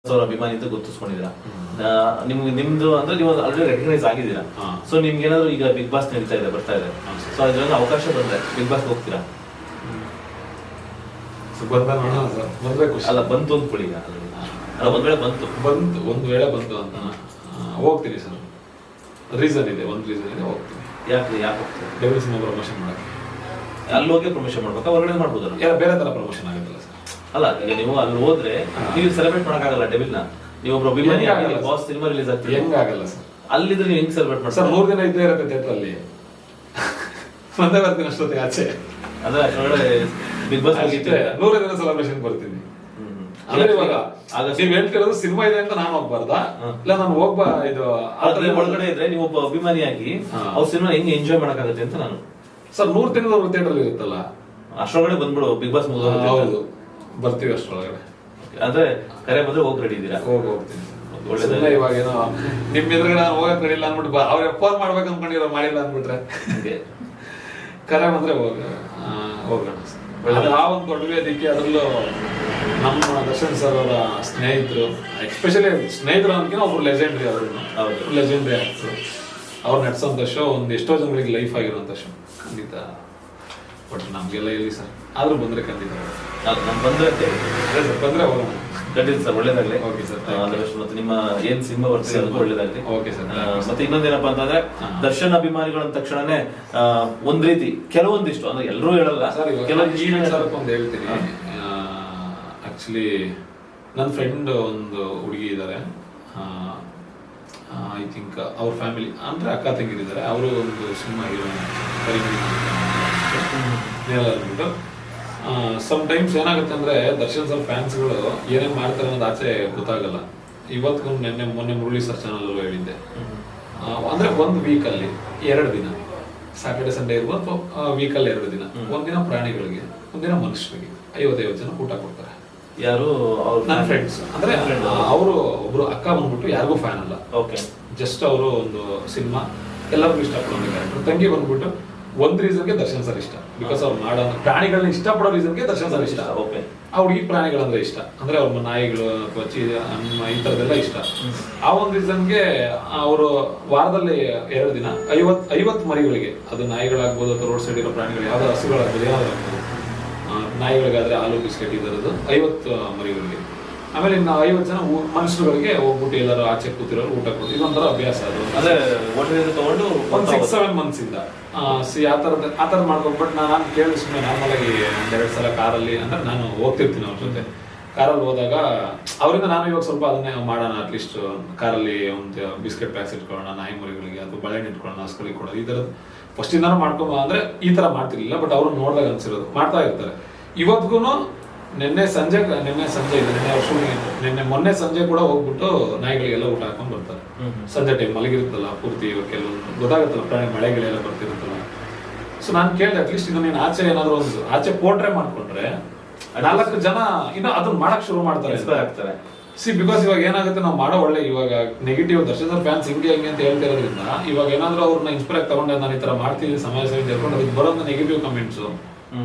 ಅವ್ರ ಅಭಿಮಾನಿ ಅಂತ ಗುರುತಿಸ್ಕೊಂಡಿದ್ದೀರಾ. ನಿಮ್ಗೆ ನಿಮ್ದು ಅಂದ್ರೆ ನೀವು ಆಲ್ರೆಡಿ ರೆಕಗ್ನೈಸ್ ಆಗಿದ್ದೀರಾ. ಸೊ ನಿಮ್ಗೆ ಏನಾದ್ರು ಈಗ ಬಿಗ್ ಬಾಸ್ ನಡೀತಾ ಇದೆ, ಬರ್ತಾ ಇದೆ, ಸೊ ಅದ್ರಲ್ಲಿ ಅವಕಾಶ ಬಂದ್ರೆ ಬಿಗ್ ಬಾಸ್ ಹೋಗ್ತೀರಾ? ಅಲ್ಲ ಬಂತು ಅಂದ್ಕೊಳ್ಳಿ, ಈಗ ಅಲ್ಲ ಒಂದ್ ವೇಳೆ ಬಂತು ಅಂತ ಹೋಗ್ತೀನಿ ಸರ್. ರೀಸನ್ ಇದೆ, ಹೋಗ್ತೀನಿ. ಯಾಕೆ ಹೋಗ್ತೀರಾ? ಡೆವಿಲ್ ಸಿನಿಮಾ ಪ್ರಮೋಷನ್ ಮಾಡಕ್ಕೆ. ಅಲ್ಲಿ ಹೋಗಿ ಪ್ರಮೋಷನ್ ಮಾಡ್ಬೇಕಾ, ಹೊರಗಡೆ ಮಾಡ್ಬೋದಲ್ಲ? ಬೇರೆ ತರ ಪ್ರಮೋಷನ್ ಆಗುತ್ತಲ್ಲ ಸರ್. ಅಲ್ಲ ಈಗ ನೀವು ಅಲ್ಲಿ ಹೋದ್ರೆ ನೀವು ಸೆಲೆಬ್ರೇಟ್ ಮಾಡಕ್ಕಾಗಲ್ಲ ಡೆವಿಲ್ ನ. ನೀವು ಒಬ್ರು ಅಭಿಮಾನಿ ಬಾಸ್ ಸಿನಿಮಾ ರಿಲೀಸ್ ಆಗ್ತದೆ, ಹೆಂಗಾಗಲ್ಲ ಸರ್. ಅಲ್ಲಿದ್ರೆ ನೀವು ಹೆಂಗ್ ಸೆಲೆಬ್ರೇಟ್ ಮಾಡ್ತಾರೆ? 3 ದಿನ ಇದ್ದೇ ಇರುತ್ತೆ ಥಿಯೇಟರ್ ಅಲ್ಲಿ. ಒಂದೇ ಬರ್ತೀನಿ ಅಷ್ಟೊತ್ತಿಗೆ ಆಚೆ. ಅಂದ್ರೆ ಅಷ್ಟೊಳಗಡೆ ಬಿಗ್ ಬಾಸ್ 100 ದಿನ ಸೆಲೆಬ್ರೇಷನ್ ಬರ್ತೀನಿ. ಅಂದ್ರೆ ಇವಾಗ ನೀವ್ ಹೇಳ್ತಿರೋದು ಸಿನಿಮಾ ಇದೆ ಅಂತ ನಾನು ಹೋಗ್ಬಾರ್ದಾ? ಇಲ್ಲ ನಾನು ಇದು ಒಳಗಡೆ ಇದ್ರೆ ನೀವು ಒಬ್ಬ ಅಭಿಮಾನಿಯಾಗಿ ಅವ್ರ ಸಿನಿಮಾ ಹೆಂಗ್ ಎಂಜಾಯ್ ಮಾಡಕ್ಕಾಗತ್ತೆ ಅಂತ ನಾನು. ಸರ್ 100 ದಿನದ ಥಿಯೇಟರ್ ಇರುತ್ತಲ್ಲ, ಅಷ್ಟೊಳಗಡೆ ಬಂದ್ಬಿಡು ಬಿಗ್ ಬಾಸ್ ಹೌದು ಬರ್ತೀವಿ ಅಷ್ಟೊಳಗಡೆ. ಅಂದ್ರೆ ಕರೆ ಬಂದ್ರೆ ಹೋಗಿ ರೆಡಿ ಇದ್ದೀರಾ? ಹೋಗ್ತೀನಿ. ಇವಾಗ ಏನೋ ನಿಮ್ ಎದುರುಗಡೆ ಹೋಗಕ್ ರೆಡಿ ಇಲ್ಲ ಅಂದ್ಬಿಟ್ಟು ಅವ್ರ ಫೋನ್ ಮಾಡ್ಬೇಕು ಅನ್ಕೊಂಡಿರೋ ಮಾಡಿಲ್ಲ ಅಂದ್ಬಿಟ್ರೆ ಕರೆ ಬಂದ್ರೆ ಹೋಗೋಣ. ಆ ಒಂದು ಕೊಡುಗೆ ಅದಕ್ಕೆ. ಅದ್ರಲ್ಲೂ ನಮ್ಮ ದರ್ಶನ್ ಸರ್ ಅವರ ಸ್ನೇಹಿತರು, ಎಸ್ಪೆಷಲಿ ಸ್ನೇಹಿತರು ಅನ್ನೋದಕ್ಕಿಂತ ಒಬ್ರು ಲೆಜೆಂಡ್ರಿ. ಅವ್ರನ್ನು ಲೆಜೆಂಡ್ರಿ ಆಕ್ಟರ್. ಅವ್ರು ನಡೆಸೋಂಥ ಶೋ ಒಂದು ಎಷ್ಟೋ ಜನಗಳಿಗೆ ಲೈಫ್ ಆಗಿರೋಂಥ ಶೋ. ಖಂಡಿತ. ಬಟ್ ನಮ್ಗೆಲ್ಲ ಇಲ್ಲಿ ಸರ್, ಆದ್ರೂ ಬಂದ್ರೆ ಖಂಡಿತ ಬಂದ್ರೆ ಹೋಗೋಣ. ಖಂಡಿತ ಸರ್, ಒಳ್ಳೇದಾಗ್ಲಿ. Okay sir. ಮತ್ತೆ ನಿಮ್ಮ ಏನ್ ಸಿನಿಮಾ ಬರ್ತೀವಿ ಅದಕ್ಕೂ ಒಳ್ಳೇದಾಗ್ಲಿ. Okay sir. ಮತ್ತೆ ಇನ್ನೊಂದೇನಪ್ಪ ಅಂತಂದ್ರೆ ದರ್ಶನ್ ಅಭಿಮಾನಿಗಳ ತಕ್ಷಣನೇ ಒಂದ್ ರೀತಿ ಕೆಲವೊಂದಿಷ್ಟು, ಅಂದ್ರೆ ಎಲ್ಲರೂ ಹೇಳಲ್ಲ, ಕೆಲವೊಂದು ಹೇಳ್ತೀನಿ. ಆಕ್ಚುಲಿ ನನ್ನ ಫ್ರೆಂಡ್ ಒಂದು ಹುಡುಗಿ ಇದ್ದಾರೆ, ಐ ಥಿಂಕ್ ಅವ್ರ ಫ್ಯಾಮಿಲಿ ಅಂದ್ರೆ ಅಕ್ಕ ತಂಗಿರಿದ್ದಾರೆ. ಅವರು ಒಂದು ಸಿನಿಮಾ ಹೀರೋಯಿನ್ ಅಂದ್ಬಿಟ್ಟು. ಸಮ್ಟೈಮ್ಸ್ ಏನಾಗುತ್ತೆ ಅಂದ್ರೆ ದರ್ಶನ್ ಸರ್ ಫ್ಯಾನ್ಸ್ಗಳು ಏನೇನ್ ಮಾಡ್ತಾರೆ ಅನ್ನೋದು ಆಚೆ ಗೊತ್ತಾಗಲ್ಲ. ಇವತ್ತು ಮೊನ್ನೆ ಮುರಳಿ ಸರ್ ಚಾನಲ್ ಅಲ್ಲೂ ಹೇಳಿದ್ದೆ. ಅಂದ್ರೆ ಒಂದು ವೀಕಲ್ಲಿ 2 ದಿನ, ಸ್ಯಾಟರ್ಡೆ ಸಂಡೇ ಇರ್ಬೋದು, ವೀಕಲ್ಲಿ 2 ದಿನ, ಒಂದಿನ ಪ್ರಾಣಿಗಳಿಗೆ, ಒಂದಿನ ಮನುಷ್ಯರಿಗೆ 50 ಜನ ಊಟ ಕೊಡ್ತಾರೆ. ಯಾರು? ನನ್ನ ಫ್ರೆಂಡ್ಸ್. ಅಂದ್ರೆ ಅವರು ಒಬ್ರು ಅಕ್ಕ ಬಂದ್ಬಿಟ್ಟು ಯಾರಿಗೂ ಫ್ಯಾನ್ ಅಲ್ಲ. ಜಸ್ಟ್ ಅವರು ಒಂದು ಸಿನಿಮಾ ಎಲ್ಲರಿಗೂ ಇಷ್ಟಪಡೋ ಕ್ಯಾರೆಕ್ಟರ್. ತಂಗಿ ಬಂದ್ಬಿಟ್ಟು ಒಂದ್ ರೀಸನ್ಗೆ ದರ್ಶನ್ ಸರ್ ಇಷ್ಟ, ಬಿಕಾಸ್ ಅವ್ರು ಮಾಡೋ ಪ್ರಾಣಿಗಳನ್ನ ಇಷ್ಟಪಡೋ ರೀಸನ್ಗೆ ದರ್ಶನ್ ಸರ್ ಇಷ್ಟ. ಅವ್ರು ಈ ಪ್ರಾಣಿಗಳಂದ್ರೆ ಇಷ್ಟ, ಅಂದ್ರೆ ಅವ್ರ ನಾಯಿಗಳು, ಕೊಚ್ಚಿ, ಈ ತರದೆಲ್ಲ ಇಷ್ಟ. ಆ ಒಂದ್ ರೀಸನ್ಗೆ ಅವರು ವಾರದಲ್ಲಿ 2 ದಿನ 50 ಮರಿಗಳಿಗೆ, ಅದು ನಾಯಿಗಳಾಗ್ಬೋದು ಅಥವಾ ರೋಡ್ ಸೈಡ್ ಇರೋ ಪ್ರಾಣಿಗಳು, ಯಾವ್ದು ಹಸುಗಳಾಗ್ಬೋದು, ಯಾವ್ದು ಆಗ್ಬೋದು. ನಾಯಿಗಳಿಗಾದ್ರೆ ಹಾಲು ಬಿಸ್ಕೆಟ್ ಇದರದ್ದು 50 ಮರಿಗಳಿಗೆ. ಆಮೇಲೆ ಇನ್ನು 50 ಜನ ಮನುಷ್ಯರುಗಳಿಗೆ ಹೋಗ್ಬಿಟ್ಟು ಎಲ್ಲರೂ ಆಚೆ ಕೂತಿರೋರು ಊಟ ಕೊಟ್ಟು ಇದೊಂಥರ ಅಭ್ಯಾಸ. ಅದು ಅದೇ ತಗೊಂಡು ಒಂದು 6-7 months ಇಂದ ಆ ಥರ ಮಾಡ್ಕೊಂಡ್ಬಿಟ್ಟು ನಾನು ಕೇಳಿ ಸುಮ್ಮನೆ ನಾರ್ಮಲ್ ಆಗಿ 1-2 ಸಲ ಕಾರಲ್ಲಿ, ಅಂದ್ರೆ ನಾನು ಹೋಗ್ತಿರ್ತೀನಿ ಅವ್ರ ಜೊತೆ. ಕಾರಲ್ಲಿ ಹೋದಾಗ ಅವರಿಂದ ನಾನು ಇವಾಗ ಸ್ವಲ್ಪ ಅದನ್ನೇ ಮಾಡೋಣ, ಅಟ್ಲೀಸ್ಟ್ ಕಾರಲ್ಲಿ ಒಂದು ಬಿಸ್ಕೆಟ್ ಪ್ಯಾಕ್ಸ್ ಇಟ್ಕೊಳ್ಳೋಣ, ನಾಯಿ ಮರಿಗಳಿಗೆ ಅಥವಾ ಬಳೆಹಣ್ಣು ಇಟ್ಕೊಳ್ಳೋಣ, ಹಸುಗಳಿಗೆ ಕೊಡೋದು, ಈ ಥರದ್ದು ಫಸ್ಟ್ ಇಂದಾನು ಮಾಡ್ಕೊಂಬ ಅಂದ್ರೆ ಈ ತರ ಮಾಡ್ತಿರ್ಲಿಲ್ಲ. ಬಟ್ ಅವ್ರು ನೋಡಿದಾಗ ಅನ್ಸಿರೋದು ಮಾಡ್ತಾ ಇರ್ತಾರೆ. ಇವತ್ತಿಗೂ ಮೊನ್ನೆ ಸಂಜೆ ಕೂಡ ಹೋಗ್ಬಿಟ್ಟು ನಾಯಿಗಳಿಗೆಲ್ಲ ಊಟ ಹಾಕೊಂಡ್ ಬರ್ತಾರೆ. ಸಂಜೆ ಟೈಮ್ ಮಲಗಿರುತ್ತಲ್ಲ ಪೂರ್ತಿ, ಕೆಲವೊಂದು ಗೊತ್ತಾಗುತ್ತಲ್ಲ ಪ್ರಾಣಿ ಮಳೆಗಳೆಲ್ಲ ಬರ್ತಿರುತ್ತಲ್ಲ. ಸೊ ನಾನು ಕೇಳಿದೆ, ಅಟ್ಲೀಸ್ಟ್ ಇದು ನೀನು ಆಚೆ ಏನಾದ್ರು ಒಂದು ಆಚೆ ಪೋರ್ಟ್ರೇ ಮಾಡ್ಕೊಂಡ್ರೆ 4 ಜನ ಇನ್ನು ಅದನ್ನ ಮಾಡಕ್ ಶುರು ಮಾಡ್ತಾರೆ, ಇನ್ಸ್ಪೈರ್ ಆಗ್ತಾರೆ. ಬಿಕಾಸ್ ಇವಾಗ ಏನಾಗುತ್ತೆ, ನಾವು ಮಾಡೋ ಒಳ್ಳೆ ಇವಾಗ ನೆಗೆಟಿವ್ ದರ್ಶನ್ ಸರ್ ಫ್ಯಾನ್ಸ್ ಹಿಂಗೆ ಅಂತ ಹೇಳ್ತಿರೋದ್ರಿಂದ, ಇವಾಗ ಏನಾದ್ರು ಅವ್ರನ್ನ ಇನ್ಸ್ಪೈರ್ ಆಗಿ ತಗೊಂಡೆ ನಾನು ಈ ತರ ಮಾಡ್ತೀನಿ ಸಮಾಜ ಸೇವೆ ಹೇಳ್ಕೊಂಡು ಅದಕ್ಕೆ ಬರೋದು ನೆಗೆಟಿವ್ ಕಮೆಂಟ್ಸ್,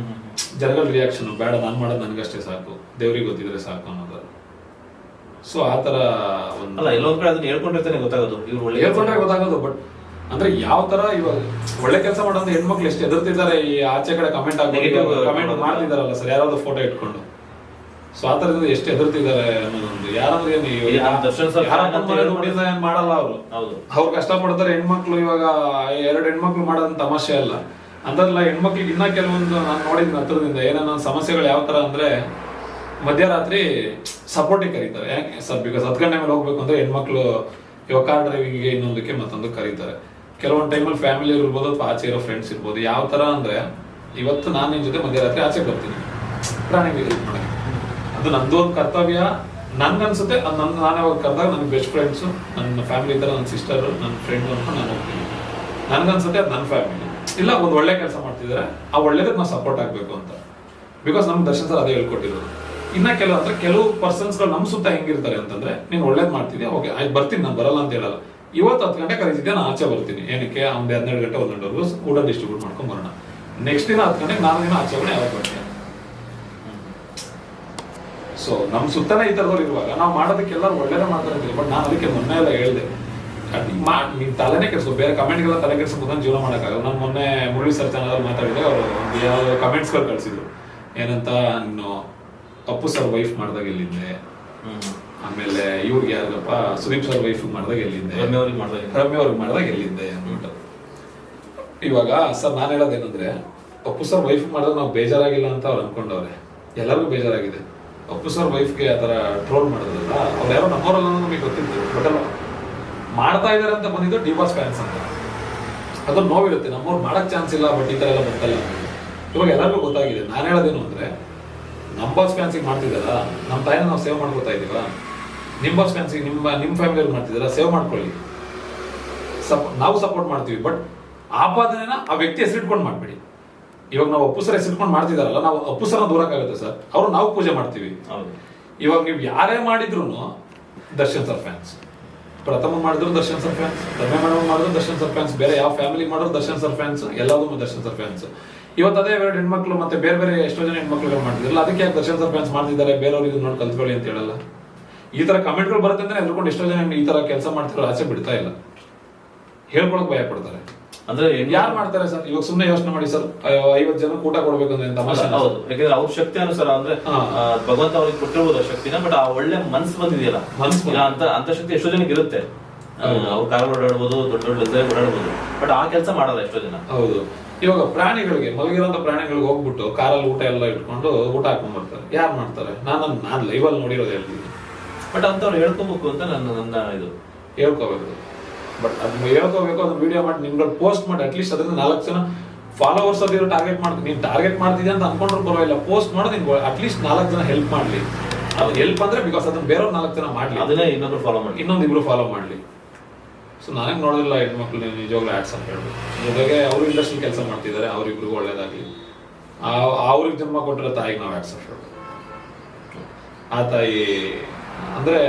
ಜನಗಳ ರಿಯಾಕ್ಷನ್, ಬೇಡ ನಾನು ಮಾಡೋದು ನನಗಷ್ಟೇ ಸಾಕು, ದೇವ್ರಿಗೆ ಗೊತ್ತಿದ್ರೆ ಸಾಕು ಅನ್ನೋದು. ಸೊ ಆ ತರ ಒಂದು ಎಲ್ಲೊಂದ್ ಕಡೆ ಅದನ್ನ ಹೇಳ್ಕೊಂಡಿರ್ತಾನೆ ಗೊತ್ತಾಗೋದು, ಇವ್ರು ಹೇಳ್ಕೊಂಡ್ರೆ ಗೊತ್ತಾಗೋದು. ಬಟ್ ಅಂದ್ರೆ ಯಾವ ತರ ಇವಾಗ ಒಳ್ಳೆ ಕೆಲಸ ಮಾಡೋದು ಹೆಣ್ಮಕ್ಳು ಎಷ್ಟು ಎದುರ್ತಿದ್ದಾರೆ, ಈ ಆಚೆ ಕಡೆ ಕಮೆಂಟ್ ಮಾಡ್ತಿದಾರಲ್ಲ ಸರ್, ಯಾರಾದ್ರೂ ಫೋಟೋ ಇಟ್ಕೊಂಡು. ಸೊ ಆ ತರದಿಂದ ಎಷ್ಟು ಎದುರ್ತಿದ್ದಾರೆ ಅನ್ನೋದೊಂದು. ಯಾರಂದ್ರೆ ಏನ್ ಮಾಡಲ್ಲ ಅವರು, ಅವ್ರು ಕಷ್ಟಪಡ್ತಾರೆ ಹೆಣ್ಮಕ್ಳು. ಇವಾಗ 2 ಹೆಣ್ಮಕ್ಳು ಮಾಡೋದ್ ತಮಾಷೆ ಅಲ್ಲ ಅಂದ್ರಲ್ಲ. ಹೆಣ್ಮಕ್ಳಿಗೆ ಇನ್ನ ಕೆಲವೊಂದು ನಾನು ನೋಡಿದ್ನ ಹತ್ರದಿಂದ ಏನೇನೋ ಸಮಸ್ಯೆಗಳು ಯಾವ ತರ ಅಂದ್ರೆ, ಮಧ್ಯರಾತ್ರಿ ಸಪೋರ್ಟಿಗೆ ಕರೀತಾರೆ. ಯಾಕೆ ಸರ್? ಬಿಕಾಸ್ 10 ಗಂಟೆ ಮೇಲೆ ಹೋಗ್ಬೇಕು ಅಂದ್ರೆ ಹೆಣ್ಮಕ್ಳು ಇವಾಗ ಕಾರ್ ಡ್ರೈವಿಂಗ್ಗೆ ಇನ್ನೊಂದಕ್ಕೆ ಮತ್ತೊಂದು ಕರೀತಾರೆ. ಕೆಲವೊಂದು ಟೈಮಲ್ಲಿ ಫ್ಯಾಮಿಲಿ ಇರ್ಬೋದು ಅಥವಾ ಆಚೆ ಇರೋ ಫ್ರೆಂಡ್ಸ್ ಇರ್ಬೋದು. ಯಾವ ತರ ಅಂದ್ರೆ, ಇವತ್ತು ನಾನು ನಿನ್ ಜೊತೆ ಮಧ್ಯರಾತ್ರಿ ಆಚೆ ಬರ್ತೀನಿ ಪ್ರಾಣಿಗೆ ಹೆಲ್ಪ್ ಮಾಡಕ್ಕೆ, ಅದು ನಂದು ಒಂದು ಕರ್ತವ್ಯ ನನ್ಗನ್ಸುತ್ತೆ. ಅದು ನಾನೇ ಹೋಗಿ ಕರೆದಾಗ ನನ್ನ ಬೆಸ್ಟ್ ಫ್ರೆಂಡ್ಸು, ನನ್ನ ಫ್ಯಾಮಿಲಿ ತರ, ನನ್ನ ಸಿಸ್ಟರ್, ನನ್ನ ಫ್ರೆಂಡ್ ಅಂತ ನಾನು ಹೋಗ್ತೀನಿ. ನನ್ಗನ್ಸುತ್ತೆ ಅದು ನನ್ನ ಫ್ಯಾಮಿಲಿ. ಇಲ್ಲ ಒಂದು ಒಳ್ಳೆ ಕೆಲಸ ಮಾಡ್ತಿದ್ರೆ ಆ ಒಳ್ಳೇದಕ್ಕೆ ನಾವು ಸಪೋರ್ಟ್ ಆಗ್ಬೇಕು ಅಂತ. ಬಿಕಾಸ್ ನಮ್ಗೆ ದರ್ಶನ್ ಸರ್ ಅದೇ ಹೇಳ್ಕೊಟ್ಟಿರೋದು. ಇನ್ನ ಕೆಲವು ಪರ್ಸನ್ಸ್ಗಳು ನಮ್ಮ ಸುತ್ತ ಹೆಂಗಿರ್ತಾರೆ ಅಂತಂದ್ರೆ, ನೀನು ಒಳ್ಳೇದ್ ಮಾಡ್ತಿದ್ಯಾ, ಓಕೆ ಆಯ್ತು ಬರ್ತೀನಿ, ನಾನು ಬರಲ್ಲ ಅಂತ ಹೇಳಲ್ಲ. ಇವತ್ತು 10 ಗಂಟೆ ಕರೀತಿದ್ಯಾ, ನಾನು ಆಚೆ ಬರ್ತೀನಿ. ಏನಕ್ಕೆ? ಅವ್ನು 12 ಗಂಟೆ 1 ಗಂಟೆವರೆಗೂ ಊಟ ಡಿಸ್ಟ್ರಿಬ್ಯೂಟ್ ಮಾಡ್ಕೊಂಡ್ ಬರೋಣ. ನೆಕ್ಸ್ಟ್ ದಿನ 10 ಗಂಟೆಗೆ ನಾನು ದಿನ ಆಚೆ ಯಾವಾಗ ಬರ್ತೀನಿ. ಸೊ ನಮ್ಮ ಸುತ್ತನೇ ಈ ಥರದವ್ರು ಇರುವಾಗ ನಾವು ಮಾಡೋದಕ್ಕೆ ಎಲ್ಲರೂ ಒಳ್ಳೇದೇ ಮಾಡ್ತಾರೆ. ಬಟ್ ನಾನು ಅದಕ್ಕೆ ಮೊನ್ನೆ ಎಲ್ಲ ಹೇಳಿದೆ, ನೀನ್ ತಲೆನೇ ಕೆಡ್ಸೋ, ಬೇರೆ ಕಮೆಂಟ್ಗೆಲ್ಲ ತಲೆ ಕೆಡ್ಸ್ಕೊಂಡು ಜೀವನ ಮಾಡೋಕ್ಕಾಗಲ್ಲ. ನಾನು ಮೊನ್ನೆ ಮುರಳಿ ಸರ್ ಚಾನಲ್ ಮಾತಾಡಿದೆ, ಅವರು ಯಾವ ಕಮೆಂಟ್ಸ್ಗಳು ಕಳಿಸಿದ್ರು, ಏನಂತ ನೀನು ಅಪ್ಪು ಸರ್ ವೈಫ್ ಮಾಡಿದಾಗ ಎಲ್ಲಿಂದೆ, ಆಮೇಲೆ ಇವ್ರಿಗೆ ಯಾರಪ್ಪ ಸುದೀಪ್ ಸರ್ ವೈಫ್ ಮಾಡಿದಾಗ ಎಲ್ಲಿಂದೆ, ರಮ್ಯ ಅವ್ರಿಗೆ ಮಾಡಿದಾಗ ಎಲ್ಲಿಂದೆ ಅಂದ್ಬಿಟ್ಟು. ಇವಾಗ ಸರ್ ನಾನು ಹೇಳೋದೇನಂದ್ರೆ, ಅಪ್ಪು ಸರ್ ವೈಫ್ ಮಾಡಿದಾಗ ನಾವು ಬೇಜಾರಾಗಿಲ್ಲ ಅಂತ ಅವ್ರು ಅನ್ಕೊಂಡವ್ರೆ. ಎಲ್ಲರಿಗೂ ಬೇಜಾರಾಗಿದೆ. ಅಪ್ಪು ಸರ್ ವೈಫ್ಗೆ ಆ ಥರ ಟ್ರೋಲ್ ಮಾಡಿದ್ರಲ್ಲ, ಅವ್ರು ಯಾರೋ ನಮ್ಮವರಲ್ಲ ನಮಗೆ ಗೊತ್ತಿತ್ತು. ಬಟ್ ಅಲ್ಲ, ಮಾಡ್ತಾ ಇದಾರೆ ಅಂತ ಬಂದಿದ್ದು ಡಿವಾಸ್ ಫ್ಯಾನ್ಸ್ ಅಂತ, ಅದೊಂದು ನೋವಿರುತ್ತೆ. ನಮ್ಮವ್ರು ಮಾಡಕ್ ಚಾನ್ಸ್ ಇಲ್ಲ, ಬಟ್ ಈ ಥರ ಎಲ್ಲ ಬರ್ತಲ್ಲ. ಇವಾಗ ಎಲ್ಲರಿಗೂ ಗೊತ್ತಾಗಿದೆ. ನಾನು ಹೇಳೋದೇನು ಅಂದ್ರೆ, ನಮ್ಮ ಬಾಸ್ ಫ್ಯಾನ್ಸಿಗೆ ಮಾಡ್ತಿದ್ದಾರ, ನಮ್ಮ ತಾಯಿನ ನಾವು ಸೇವ್ ಮಾಡ್ಕೊತಾ ಇದೀವ. ನಿಮ್ಮ ಬಾಸ್ ಫ್ಯಾನ್ಸಿಗೆ ನಿಮ್ಮ ಫ್ಯಾಮಿಲಿಯವ್ರು ಮಾಡ್ತಿದ್ದಾರ, ಸೇವ್ ಮಾಡ್ಕೊಳ್ಳಿ. ನಾವು ಸಪೋರ್ಟ್ ಮಾಡ್ತೀವಿ, ಬಟ್ ಆಪಾದನೆನ ಆ ವ್ಯಕ್ತಿ ಹೆಸರಿಟ್ಕೊಂಡು ಮಾಡ್ಬೇಡಿ. ಇವಾಗ ನಾವು ಅಪ್ಪು ಸರ್ ಹೆಸರಿಟ್ಕೊಂಡು ಮಾಡ್ತಿದಾರಲ್ಲ, ನಾವು ಅಪ್ಪು ಸರ್ನ ದೂರಕ್ಕಾಗುತ್ತೆ ಸರ್. ಅವ್ರು ನಾವು ಪೂಜೆ ಮಾಡ್ತೀವಿ. ಇವಾಗ ನೀವು ಯಾರೇ ಮಾಡಿದ್ರು ದರ್ಶನ್ ಸರ್ ಫ್ಯಾನ್ಸ್, ಪ್ರಥಮ ಮಾಡಿದ್ರು ದರ್ಶನ್ ಸರ್ ಫ್ಯಾನ್ಸ್, ರಮ್ಯ ಮೇಡಮ್ ಮಾಡಿದ್ರು ದರ್ಶನ್ ಸರ್ ಫ್ಯಾನ್ಸ್, ಬೇರೆ ಯಾವ ಫ್ಯಾಮಿಲಿ ಮಾಡಿದ್ರು ದರ್ಶನ್ ಸರ್ ಫ್ಯಾನ್ಸ್, ಎಲ್ಲದೂ ದರ್ಶನ್ ಸರ್ ಫ್ಯಾನ್ಸ್. ಇವತ್ತು ಅದೇ ಎರಡು ಹೆಣ್ಮಕ್ಳು ಮತ್ತೆ ಬೇರೆ ಬೇರೆ ಎಷ್ಟೋ ಜನ ಹೆಣ್ಮಕ್ಳುಗಳು ಮಾಡ್ತಿದ್ರಲ್ಲ, ಅದಕ್ಕೆ ಯಾಕೆ ದರ್ಶನ್ ಸರ್ ಫ್ಯಾನ್ಸ್ ಮಾಡ್ತಿದ್ದಾರೆ, ಬೇರೆಯವ್ರಿಗೆ ನೋಡಿ ಕಲ್ತ್ಕೊಳ್ಳಿ ಅಂತ ಹೇಳಲ್ಲ. ಈ ತರ ಕಮೆಂಟ್ಗಳು ಬರುತ್ತೆ ಅಂದ್ರೆ ಎದ್ಕೊಂಡು ಎಷ್ಟೋ ಜನ ಈ ತರ ಕೆಲಸ ಮಾಡ್ತಿರೋ ಆಚೆ ಬಿಡ್ತಾ ಇಲ್ಲ, ಹೇಳ್ಕೊಳಕ್ ಭಯ ಪಡ್ತಾರೆ. ಅಂದ್ರೆ ಯಾರು ಮಾಡ್ತಾರೆ ಸರ್? ಇವಾಗ ಸುಮ್ಮನೆ ಯೋಚನೆ ಮಾಡಿ ಸರ್, 50 ಜನ ಊಟ ಕೊಡ್ಬೇಕಂದ್ರೆ ತಮಾಷೆ. ಹೌದು, ಯಾಕಂದ್ರೆ ಅವ್ರ ಶಕ್ತಿ ಅನುಸಾರ ಅಂದ್ರೆ ಭಗವಂತ ಅವ್ರಿಗೆ ಕೊಟ್ಟಿರ್ಬೋದು ಶಕ್ತಿನ, ಬಟ್ ಆ ಒಳ್ಳೆ ಮನ್ಸು ಬಂದಿದೆಯಲ್ಲ, ಅಂತ ಶಕ್ತಿ ಎಷ್ಟೋ ಜನಕ್ಕೆ ಇರುತ್ತೆ. ಅವ್ರು ಕಾರ್ ಓಡಾಡ್ಬೋದು, ದೊಡ್ಡ ದೊಡ್ಡ ಓಡಾಡ್ಬೋದು, ಬಟ್ ಆ ಕೆಲಸ ಮಾಡಲ್ಲ ಎಷ್ಟೋ ಜನ. ಹೌದು. ಇವಾಗ ಪ್ರಾಣಿಗಳಿಗೆ, ಮಲಗಿರೋಂಥ ಪ್ರಾಣಿಗಳಿಗೆ ಹೋಗ್ಬಿಟ್ಟು ಕಾರಲ್ಲಿ ಊಟ ಎಲ್ಲ ಇಟ್ಕೊಂಡು ಊಟ ಹಾಕೊಂಡ್ ಬರ್ತಾರೆ. ಯಾರು ಮಾಡ್ತಾರೆ? ನಾನು ಲೈವಲ್ಲಿ ನೋಡಿರೋದು ಹೇಳ್ತೀನಿ. ಬಟ್ ಅಂತವ್ರು ಹೇಳ್ಕೋಬೇಕು ಅಂತ ನನ್ನ ಇದು ಹೇಳ್ಕೋಬೇಕು. ಬಟ್ ಅದನ್ನ ಹೇಳ್ಕೋಬೇಕು, ಅದನ್ನ ವಿಡಿಯೋ ಮಾಡಿ ನಿಮ್ಗಳು ಪೋಸ್ಟ್ ಮಾಡಿ, ಅಟ್ಲೀಸ್ಟ್ ಅದನ್ನ 4 ಜನ ಫಾಲೋವರ್ಸ್ ಅದಿರೋ ಟಾರ್ಗೆಟ್ ಮಾಡ್ತೀನಿ. ನೀನ್ ಟಾರ್ಗೆಟ್ ಮಾಡ್ತಿದ್ದೆ ಅಂತ ಅನ್ಕೊಂಡ್ರು ಪರವಾಗಿಲ್ಲ, ಪೋಸ್ಟ್ ಮಾಡೋದು ನಿನ್ಗೆ ಅಟ್ಲೀಸ್ಟ್ 4 ಜನ ಹೆಲ್ಪ್ ಮಾಡ್ಲಿ. ಅದು ಹೆಲ್ಪ್ ಅಂದ್ರೆ ಬಿಕಾಸ್ ಅದನ್ನ ಬೇರೆಯವ್ರು 4 ಜನ ಮಾಡ್ಲಿ, ಅದನ್ನೇ ಇನ್ನೊಬ್ರು ಫಾಲೋ ಮಾಡಿ, ಇನ್ನೊಂದಿಬ್ರು ಫಾಲೋ ಮಾಡ್ಲಿ. ಸೊ ನನಗೆ ನೋಡೋದಿಲ್ಲ ಹೆಣ್ಮಕ್ಳು ನಿಜವಾಗ್ಲೂ ಆಡ್ಸ್ ಅಂತ ಹೇಳ್ಬೋದು. ಜೊತೆಗೆ ಅವರು ಇಂಡಸ್ಟ್ರಿ ಕೆಲಸ ಮಾಡ್ತಿದ್ದಾರೆ, ಅವ್ರಿಬ್ರಿಗೂ ಒಳ್ಳೇದಾಗ್ಲಿ. ಅವ್ರಿಗೆ ಜನ್ಮ ಕೊಟ್ಟಿರೋ ತಾಯಿಗೆ ನಾವು ಆಡ್ಸ್ ಹೇಳ್ಬೋದು. ಆ ತಾಯಿ ಅಂದ್ರೆ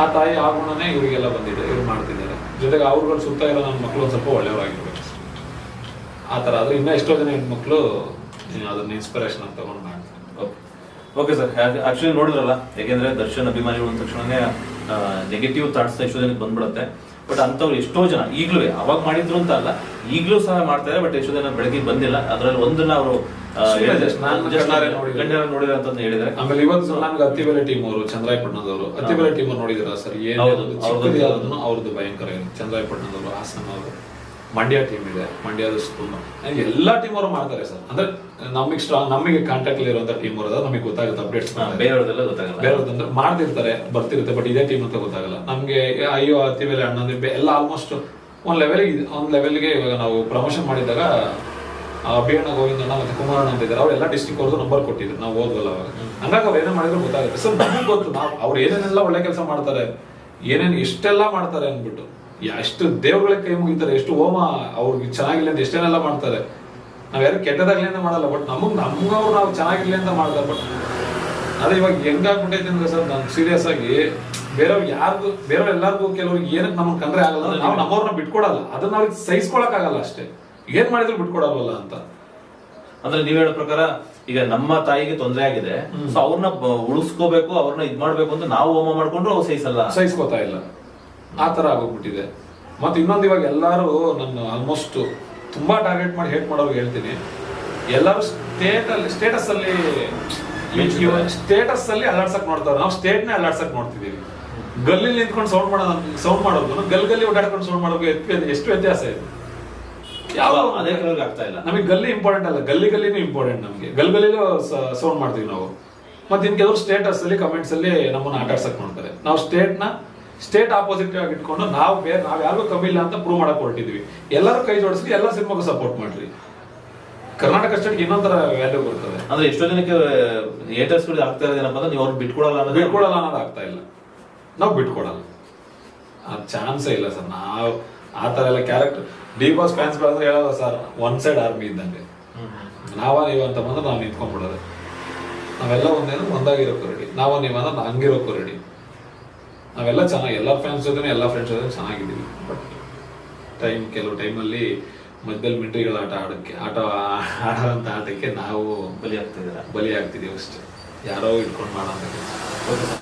ಆ ತಾಯಿ ಆ ಗುಣನೇ ಇವರಿಗೆಲ್ಲ ಬಂದಿದೆ, ಇವ್ರು ಮಾಡ್ತಿದ್ದಾರೆ. ಜೊತೆಗೆ ಅವ್ರುಗಳು ಸುತ್ತ ಇರೋ ನನ್ನ ಮಕ್ಕಳು ಒಂದು ಸ್ವಲ್ಪ ಒಳ್ಳೆಯವರಾಗಿರ್ಬೇಕು ಆ ಥರ. ಆದ್ರೆ ಇನ್ನೂ ಎಷ್ಟೋ ಜನ ಹೆಣ್ಮಕ್ಳು ಅದನ್ನ ಇನ್ಸ್ಪಿರೇಷನ್ ಅಂತ ತಗೊಂಡು ಮಾಡ್ತಾರೆ. ಓಕೆ ಸರ್, ಆಕ್ಚುಲಿ ನೋಡಿದ್ರಲ್ಲ, ಯಾಕೆಂದ್ರೆ ದರ್ಶನ್ ಅಭಿಮಾನಿಗಳು ಅಂದ ತಕ್ಷಣ ನೆಗೆಟಿವ್ ಥಾಟ್ಸ್ ಎಷ್ಟೋ ಜನಕ್ಕೆ ಬಂದ್ಬಿಡುತ್ತೆ. ಬಟ್ ಅಂತವ್ರು ಎಷ್ಟೋ ಜನ ಈಗಲೂ ಅವಾಗ ಮಾಡಿದ್ರು ಅಂತ ಅಲ್ಲ, ಈಗಲೂ ಸಹ ಮಾಡ್ತಾರೆ. ಬಟ್ ಎಷ್ಟೋ ಜನ ಬೆಳಗ್ಗೆ ಬಂದಿಲ್ಲ. ಅದ್ರಲ್ಲಿ ಒಂದನ್ನ ಅವರು ನೋಡಿದ್ರೆ ಅಂತ ಹೇಳಿದ್ರೆ. ಆಮೇಲೆ ಇವತ್ತು ನಮ್ಗೆ ಅತ್ತಿಬೆಲೆ ಟೀಮ್ ಅವರು, ಚಂದ್ರಾಯಪಟ್ಟಣದವರು, ಅತ್ತಿಬೆಲೆ ಟೀಮ್ ಅವ್ರು ನೋಡಿದ್ರ ಸರ್? ಏನು ಅವ್ರದ್ದು ಭಯಂಕರ ಏನು. ಚಂದ್ರಾಯಪಟ್ಟಣದವರು, ಹಾಸನ ಅವರು, ಮಂಡ್ಯ ಟೀಮ್ ಇದೆ, ಮಂಡ್ಯದ ತುಂಬಾ ಎಲ್ಲಾ ಟೀಮ್ ಅವರು ಮಾಡ್ತಾರೆ ಸರ್. ಅಂದ್ರೆ ನಮಗೆ ಸ್ಟ್ರಾಂಗ್, ನಮಗೆ ಕಾಂಟ್ಯಾಕ್ಟ್ ಇರುವಂತ ಟೀಮ್ ಅವರು ನಮಗೆ ಗೊತ್ತಾಗುತ್ತೆ, ಅಪ್ಡೇಟ್ಸ್. ಬೇರೆಯವ್ರದೆಲ್ಲ ಗೊತ್ತಾಗಲ್ಲ, ಬೇರೆಯವ್ರದಂದ್ರೆ ಮಾಡ್ತಿರ್ತಾರೆ, ಬರ್ತಿರುತ್ತೆ, ಬಟ್ ಇದೇ ಟೀಮ್ ಅಂತ ಗೊತ್ತಾಗಲ್ಲ ನಮ್ಗೆ. ಅಯ್ಯೋ ಅತ್ತಿಬೆಲೆ ಅಣ್ಣಂದ್ರೆ ಎಲ್ಲ ಆಲ್ಮೋಸ್ಟ್ ಒಂದ್ ಲೆವೆಲ್ಗೆ ಇವಾಗ ನಾವು ಪ್ರಮೋಷನ್ ಮಾಡಿದಾಗ ಅಭಿಯಣ್ಣ, ಗೋವಿಂದಣ್ಣ ಮತ್ತೆ ಕುಮಾರಣ್ಣ ಅಂತ ಇದ್ದಾರೆ, ಅವರೆಲ್ಲ ಡಿಸ್ಟ್ರಿಕ್ಟ್ ಅವ್ರದ್ದು ನಂಬರ್ ಕೊಟ್ಟಿದ್ರು, ನಾವು ಓದ್ವಲ್ಲ ಅವಾಗ. ಹಂಗಾಗಿ ಅವ್ರು ಏನೇ ಮಾಡಿದ್ರು ಗೊತ್ತಾಗುತ್ತೆ ಸರ್. ನಮಗೆ ಗೊತ್ತು ಅವ್ರು ಏನೇನೆಲ್ಲ ಒಳ್ಳೆ ಕೆಲಸ ಮಾಡ್ತಾರೆ, ಏನೇನು ಎಷ್ಟೆಲ್ಲ ಮಾಡ್ತಾರೆ ಅಂದ್ಬಿಟ್ಟು, ಎಷ್ಟು ದೇವ್ರಗಳಿಗೆ ಕೈ ಮುಗಿತಾರೆ, ಎಷ್ಟು ಹೋಮ ಅವ್ರಿಗೆ ಚೆನ್ನಾಗಿಲ್ಲ ಅಂತ ಎಷ್ಟೇನೆಲ್ಲ ಮಾಡ್ತಾರೆ. ನಾವ್ ಯಾರು ಕೆಟ್ಟದಾಗ್ಲಿ ಅಂತ ಮಾಡಲ್ಲ, ಬಟ್ ನಮ್ಗವ್ರು ನಾವು ಚೆನ್ನಾಗಿರ್ಲಿ ಅಂತ ಮಾಡ್ತಾರೆ. ಬಟ್ ಅದೇ ಇವಾಗ ಹೆಂಗಾಗ್ಬಿಟ್ಟೈತೆ ಅಂದ್ರೆ ಸರ್, ನಾನು ಸೀರಿಯಸ್ ಆಗಿ ಬೇರೆಯವ್ರು ಎಲ್ಲರಿಗೂ ಕೆಲವ್ರಿಗೆ ಏನಕ್ಕೆ ನಮ್ಗೆ ಕಂಡ್ರೆ ಆಗಲ್ಲ, ನಾವು ನಮ್ಮವ್ರನ್ನ ಬಿಟ್ಕೊಡಲ್ಲ, ಅದನ್ನ ಅವ್ರಿಗೆ ಸಹಿಸ್ಕೊಳಕ್ ಆಗಲ್ಲ ಅಷ್ಟೇ. ಏನ್ ಮಾಡಿದ್ರು ಬಿಟ್ಕೊಡಲ್ವಲ್ಲ ಅಂತ. ಅಂದ್ರೆ ನೀವ್ ಹೇಳೋ ಪ್ರಕಾರ ಈಗ ನಮ್ಮ ತಾಯಿಗೆ ತೊಂದರೆ ಆಗಿದೆ, ಸೊ ಅವ್ರನ್ನ ಉಳಿಸ್ಕೋಬೇಕು, ಅವ್ರನ್ನ ಇದ್ ಮಾಡ್ಬೇಕು ಅಂತ ನಾವು ಹೋಮ ಮಾಡ್ಕೊಂಡ್ರು ಅವ್ರು ಸಹಿಸ್ಕೋತಾ ಇಲ್ಲ. ಆ ತರ ಆಗೋಗ್ಬಿಟ್ಟಿದೆ. ಮತ್ತೆ ಇನ್ನೊಂದು, ಇವಾಗ ಎಲ್ಲಾರು ನನ್ನ ಆಲ್ಮೋಸ್ಟ್ ತುಂಬಾ ಟಾರ್ಗೆಟ್ ಮಾಡಿ ಹೇಟ್ ಮಾಡೋರ್ಗೆ ಹೇಳ್ತೀನಿ, ಎಲ್ಲರೂ ಸ್ಟೇಟಸ್ ಅಲ್ಲಿ ಅಲ್ಲಾಡ್ಸಕ್ ನೋಡ್ತಾರೆ. ನಾವು ಸ್ಟೇಟ್ನೇ ಅಲ್ಲಾಡ್ಸಕ್ ನೋಡ್ತಿದೀವಿ. ಗಲ್ಲಿ ನಿಂತ್ಕೊಂಡು ಸೌಂಡ್ ಮಾಡೋದು, ಗಲ್ಲಿ ಓಡಾಡ್ಕೊಂಡು ಸೌಂಡ್ ಮಾಡೋದು ಎಷ್ಟು ವ್ಯತ್ಯಾಸ ಇದೆ. ನಮಗೆ ಗಲ್ಲಿ ಇಂಪಾರ್ಟೆಂಟ್ ಅಲ್ಲ, ಗಲ್ಲಿನೂ ಇಂಪಾರ್ಟೆಂಟ್ ನಮಗೆ. ಗಲ್ಲಿಲೂ ಸೌಂಡ್ ಮಾಡ್ತೀವಿ ನಾವು. ಮತ್ತೆ ಇನ್ ಕೆಲವರು ಸ್ಟೇಟಸ್ ಅಲ್ಲಿ ಕಮೆಂಟ್ಸ್ ಅಲ್ಲಿ ನಮ್ಮನ್ನ ಆಟಾಡ್ಸಕ್ ನೋಡ್ತಾರೆ. ನಾವು ಸ್ಟೇಟ್ ಆಪೋಸಿಟ್ ಆಗಿ ಇಟ್ಕೊಂಡು ನಾವ್ ಯಾರಿಗೂ ಕಮ್ಮಿ ಇಲ್ಲ ಅಂತ ಪ್ರೂವ್ ಮಾಡಕ್ ಹೊರಟಿದ್ವಿ. ಎಲ್ಲರೂ ಕೈ ಜೋಡಿಸಿ ಎಲ್ಲ ಸಿನಿಮಾಗೂ ಸಪೋರ್ಟ್ ಮಾಡ್ರಿ. ಕರ್ನಾಟಕ ಸ್ಟೇಟ್ ಇನ್ನೊಂದರ ವ್ಯಾಲ್ಯೂ ಬರ್ತದೆ. ಅಂದ್ರೆ ಎಷ್ಟೋ ಜನಕ್ಕೆ ಹೇಟರ್ಸ್ ಆಗ್ತಾ ಇರೋದೇನಪ್ಪ ಅಂದ್ರೆ ನೀವು ಅವ್ರು ಬಿಟ್ಕೊಡಲ್ಲ ಅನ್ನೋದು ಆಗ್ತಾ ಇಲ್ಲ. ನಾವು ಬಿಟ್ಕೊಡಲ್ಲ, ಅದು ಚಾನ್ಸೇ ಇಲ್ಲ ಸರ್. ನಾವು ಆ ತರ ಎಲ್ಲ ಕ್ಯಾರೆಕ್ಟರ್ ಡಿ ಬಾಸ್ ಫ್ಯಾನ್ಸ್ ಅಂದ್ರೆ ಹೇಳೋದ ಸರ್, ಒನ್ ಸೈಡ್ ಆರ್ಮಿ ಇದ್ದಂಗೆ. ನೀವ ಅಂತ ಬಂದ್ರೆ ನಾವು ನಿಂತ್ಕೊಂಡ್ಬಿಡೋದು. ನಾವೆಲ್ಲ ಒಂದಾಗಿರೋಕ್ಕೂ ರೆಡಿ, ನೀವಂದ್ರೆ ಹಂಗಿರೋಕ್ಕೂ ರೆಡಿ. ನಾವೆಲ್ಲ ಚೆನ್ನಾಗಿ ಎಲ್ಲ ಫ್ಯಾನ್ಸ್ ಜೊತೆ ಎಲ್ಲ ಫ್ರೆಂಡ್ಸ್ ಜೊತೆ ಚೆನ್ನಾಗಿದ್ದೀವಿ. ಬಟ್ ಕೆಲವು ಟೈಮಲ್ಲಿ ಮಧ್ಯದಲ್ಲಿ ಮಿಲಿಟರಿಗಳ ಆಟ ಆಡೋಂಥ ಆಟಕ್ಕೆ ನಾವು ಬಲಿ ಆಗ್ತಿದೀವಿ ಅಷ್ಟೇ. ಯಾರೋ ಇಟ್ಕೊಂಡು ಮಾಡೋ ಅಂತ ಕೆಲಸ. Okay sir.